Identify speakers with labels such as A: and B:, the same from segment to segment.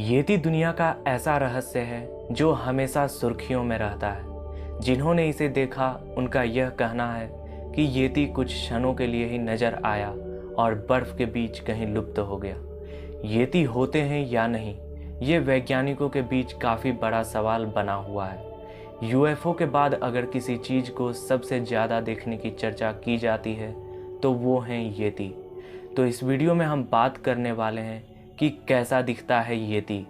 A: येती दुनिया का ऐसा रहस्य है जो हमेशा सुर्खियों में रहता है। जिन्होंने इसे देखा उनका यह कहना है कि येती कुछ क्षणों के लिए ही नजर आया और बर्फ के बीच कहीं लुप्त हो गया। येती होते हैं या नहीं, ये वैज्ञानिकों के बीच काफ़ी बड़ा सवाल बना हुआ है। यूएफओ के बाद अगर किसी चीज़ को सबसे ज़्यादा देखने की चर्चा की जाती है तो वो हैं येती। तो इस वीडियो में हम बात करने वाले हैं कि कैसा दिखता है येती,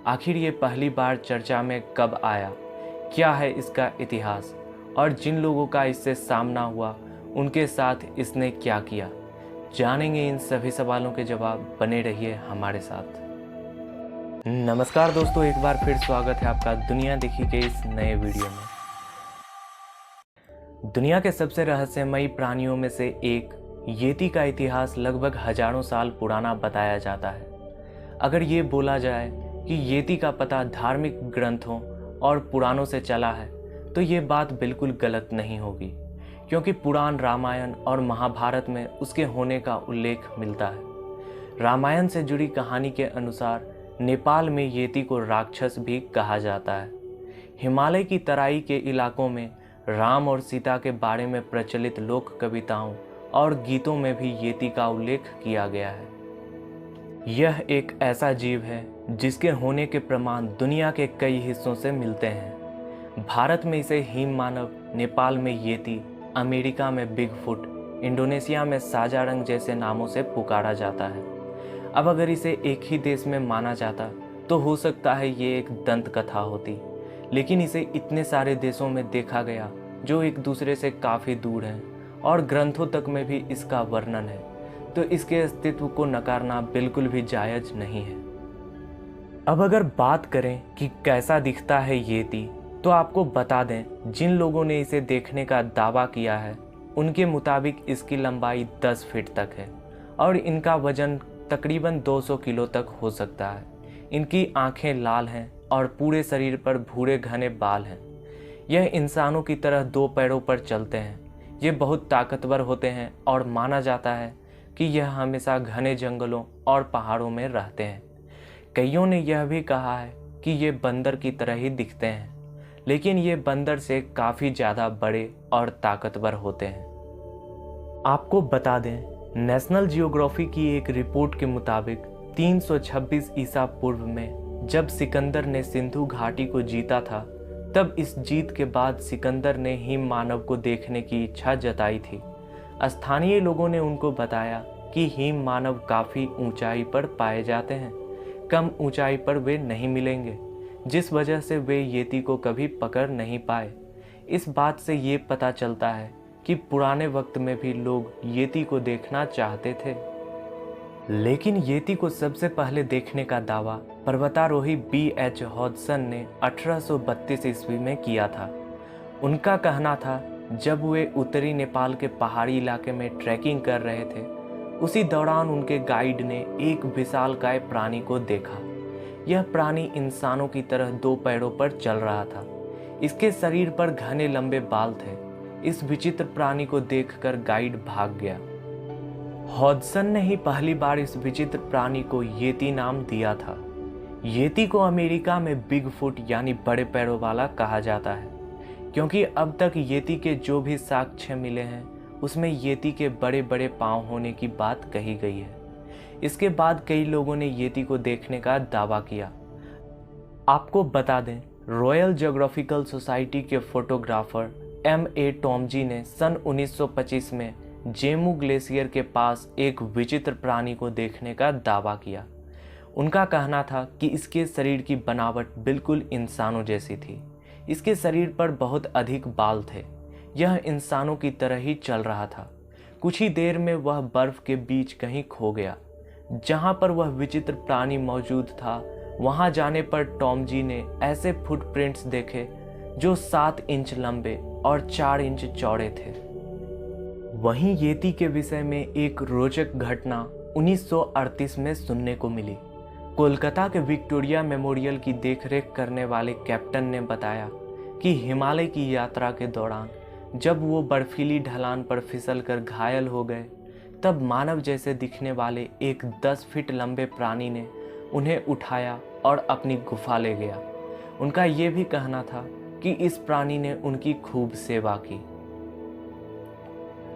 A: आखिर ये पहली बार चर्चा में कब आया, क्या है इसका इतिहास और जिन लोगों का इससे सामना हुआ उनके साथ इसने क्या किया। जानेंगे इन सभी सवालों के जवाब, बने रहिए हमारे साथ। नमस्कार दोस्तों, एक बार फिर स्वागत है आपका दुनिया देखी के इस नए वीडियो में। दुनिया के सबसे रहस्यमयी प्राणियों में से एक येती का इतिहास लगभग हजारों साल पुराना बताया जाता है। अगर ये बोला जाए कि येती का पता धार्मिक ग्रंथों और पुराणों से चला है तो ये बात बिल्कुल गलत नहीं होगी, क्योंकि पुराण रामायण और महाभारत में उसके होने का उल्लेख मिलता है। रामायण से जुड़ी कहानी के अनुसार नेपाल में येती को राक्षस भी कहा जाता है। हिमालय की तराई के इलाकों में राम और सीता के बारे में प्रचलित लोक कविताओं और गीतों में भी येती का उल्लेख किया गया है। यह एक ऐसा जीव है जिसके होने के प्रमाण दुनिया के कई हिस्सों से मिलते हैं। भारत में इसे हिम मानव, नेपाल में येती, अमेरिका में बिगफुट, इंडोनेशिया में साजारंग जैसे नामों से पुकारा जाता है। अब अगर इसे एक ही देश में माना जाता तो हो सकता है ये एक दंत कथा होती, लेकिन इसे इतने सारे देशों में देखा गया जो एक दूसरे से काफ़ी दूर हैं और ग्रंथों तक में भी इसका वर्णन है, तो इसके अस्तित्व को नकारना बिल्कुल भी जायज नहीं है। अब अगर बात करें कि कैसा दिखता है येती, तो आपको बता दें, जिन लोगों ने इसे देखने का दावा किया है उनके मुताबिक इसकी लंबाई 10 फीट तक है और इनका वजन तकरीबन 200 किलो तक हो सकता है। इनकी आंखें लाल हैं और पूरे शरीर पर भूरे घने बाल हैं। यह इंसानों की तरह 2 पैरों पर चलते हैं। ये बहुत ताकतवर होते हैं और माना जाता है कि यह हमेशा घने जंगलों और पहाड़ों में रहते हैं। कईयों ने यह भी कहा है कि ये बंदर की तरह ही दिखते हैं, लेकिन ये बंदर से काफ़ी ज़्यादा बड़े और ताकतवर होते हैं। आपको बता दें, नेशनल जियोग्राफी की एक रिपोर्ट के मुताबिक 326 ईसा पूर्व में जब सिकंदर ने सिंधु घाटी को जीता था, तब इस जीत के बाद सिकंदर ने हिम मानव को देखने की इच्छा जताई थी। स्थानीय लोगों ने उनको बताया कि हिम मानव काफ़ी ऊंचाई पर पाए जाते हैं, कम ऊंचाई पर वे नहीं मिलेंगे, जिस वजह से वे येती को कभी पकड़ नहीं पाए। इस बात से ये पता चलता है कि पुराने वक्त में भी लोग येती को देखना चाहते थे। लेकिन येती को सबसे पहले देखने का दावा पर्वतारोही B.H. हॉडसन ने 1832 ईस्वी में किया था। उनका कहना था, जब वे उत्तरी नेपाल के पहाड़ी इलाके में ट्रैकिंग कर रहे थे, उसी दौरान उनके गाइड ने एक विशालकाय प्राणी को देखा। यह प्राणी इंसानों की तरह 2 पैरों पर चल रहा था। इसके शरीर पर घने लंबे बाल थे। इस विचित्र प्राणी को देखकर गाइड भाग गया। हॉडसन ने ही पहली बार इस विचित्र प्राणी को येती नाम दिया था। येती को अमेरिका में बिगफुट यानी बड़े पैरों वाला कहा जाता है, क्योंकि अब तक येती के जो भी साक्ष्य मिले हैं उसमें येती के बड़े बड़े पांव होने की बात कही गई है। इसके बाद कई लोगों ने येती को देखने का दावा किया। आपको बता दें, रॉयल जियोग्राफिकल सोसाइटी के फोटोग्राफर M.A. टॉमजी ने सन 1925 में जेमू ग्लेशियर के पास एक विचित्र प्राणी को देखने का दावा किया। उनका कहना था कि इसके शरीर की बनावट बिल्कुल इंसानों जैसी थी। इसके शरीर पर बहुत अधिक बाल थे। यह इंसानों की तरह ही चल रहा था। कुछ ही देर में वह बर्फ के बीच कहीं खो गया। जहाँ पर वह विचित्र प्राणी मौजूद था, वहाँ जाने पर टॉमजी ने ऐसे फुटप्रिंट्स देखे जो 7 इंच लंबे और 4 इंच चौड़े थे। वहीं येती के विषय में एक रोचक घटना 1938 में सुनने को मिली। कोलकाता के विक्टोरिया मेमोरियल की देखरेख करने वाले कैप्टन ने बताया कि हिमालय की यात्रा के दौरान जब वो बर्फीली ढलान पर फिसलकर घायल हो गए, तब मानव जैसे दिखने वाले एक 10 फीट लंबे प्राणी ने उन्हें उठाया और अपनी गुफा ले गया। उनका ये भी कहना था कि इस प्राणी ने उनकी खूब सेवा की।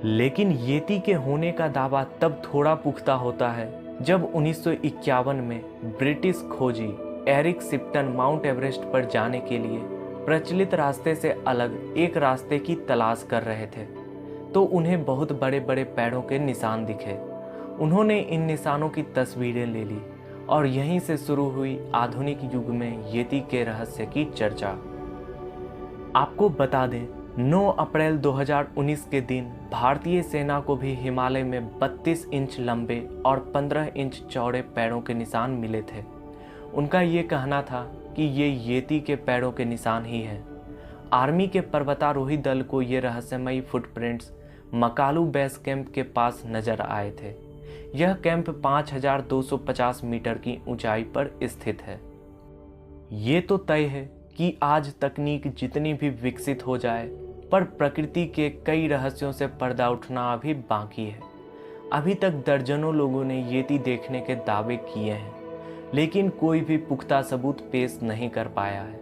A: लेकिन येती के होने का दावा तब थोड़ा पुख्ता होता है जब 1951 में ब्रिटिश खोजी एरिक शिप्टन माउंट एवरेस्ट पर जाने के लिए प्रचलित रास्ते से अलग एक रास्ते की तलाश कर रहे थे, तो उन्हें बहुत बड़े बड़े पैरों के निशान दिखे। उन्होंने इन निशानों की तस्वीरें ले ली और यहीं से शुरू हुई आधुनिक युग में येती के रहस्य की चर्चा। आपको बता दें, 9 अप्रैल 2019 के दिन भारतीय सेना को भी हिमालय में 32 इंच लंबे और 15 इंच चौड़े पैरों के निशान मिले थे। उनका ये कहना था कि ये येती के पैरों के निशान ही हैं। आर्मी के पर्वतारोही दल को ये रहस्यमयी फुटप्रिंट्स मकालू बेस कैंप के पास नजर आए थे। यह कैंप 5250 मीटर की ऊंचाई पर स्थित है। ये तो तय है कि आज तकनीक जितनी भी विकसित हो जाए, पर प्रकृति के कई रहस्यों से पर्दा उठना अभी बाकी है। अभी तक दर्जनों लोगों ने येती देखने के दावे किए हैं, लेकिन कोई भी पुख्ता सबूत पेश नहीं कर पाया है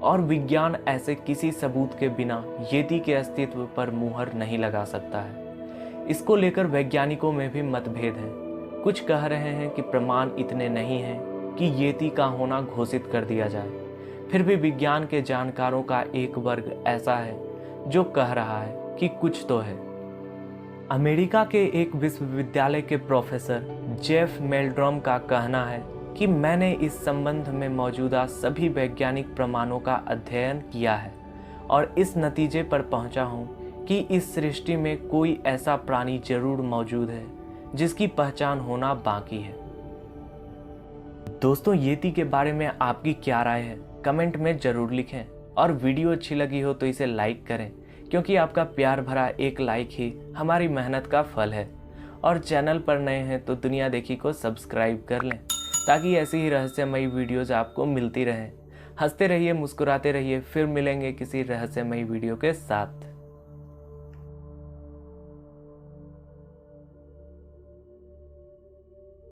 A: और विज्ञान ऐसे किसी सबूत के बिना येती के अस्तित्व पर मुहर नहीं लगा सकता है। इसको लेकर वैज्ञानिकों में भी मतभेद है। कुछ कह रहे हैं कि प्रमाण इतने नहीं हैं कि येती का होना घोषित कर दिया जाए। फिर भी विज्ञान के जानकारों का एक वर्ग ऐसा है जो कह रहा है कि कुछ तो है। अमेरिका के एक विश्वविद्यालय के प्रोफेसर जेफ मेल्ड्रॉम का कहना है कि मैंने इस संबंध में मौजूदा सभी वैज्ञानिक प्रमाणों का अध्ययन किया है और इस नतीजे पर पहुंचा हूं कि इस सृष्टि में कोई ऐसा प्राणी जरूर मौजूद है जिसकी पहचान होना बाकी है। दोस्तों, येती के बारे में आपकी क्या राय है, कमेंट में जरूर लिखें और वीडियो अच्छी लगी हो तो इसे लाइक करें, क्योंकि आपका प्यार भरा एक लाइक ही हमारी मेहनत का फल है। और चैनल पर नए हैं तो दुनिया देखी को सब्सक्राइब कर लें, ताकि ऐसी ही रहस्यमयी वीडियोज़ आपको मिलती रहें। हंसते रहिए, मुस्कुराते रहिए, फिर मिलेंगे किसी रहस्यमयी वीडियो के साथ।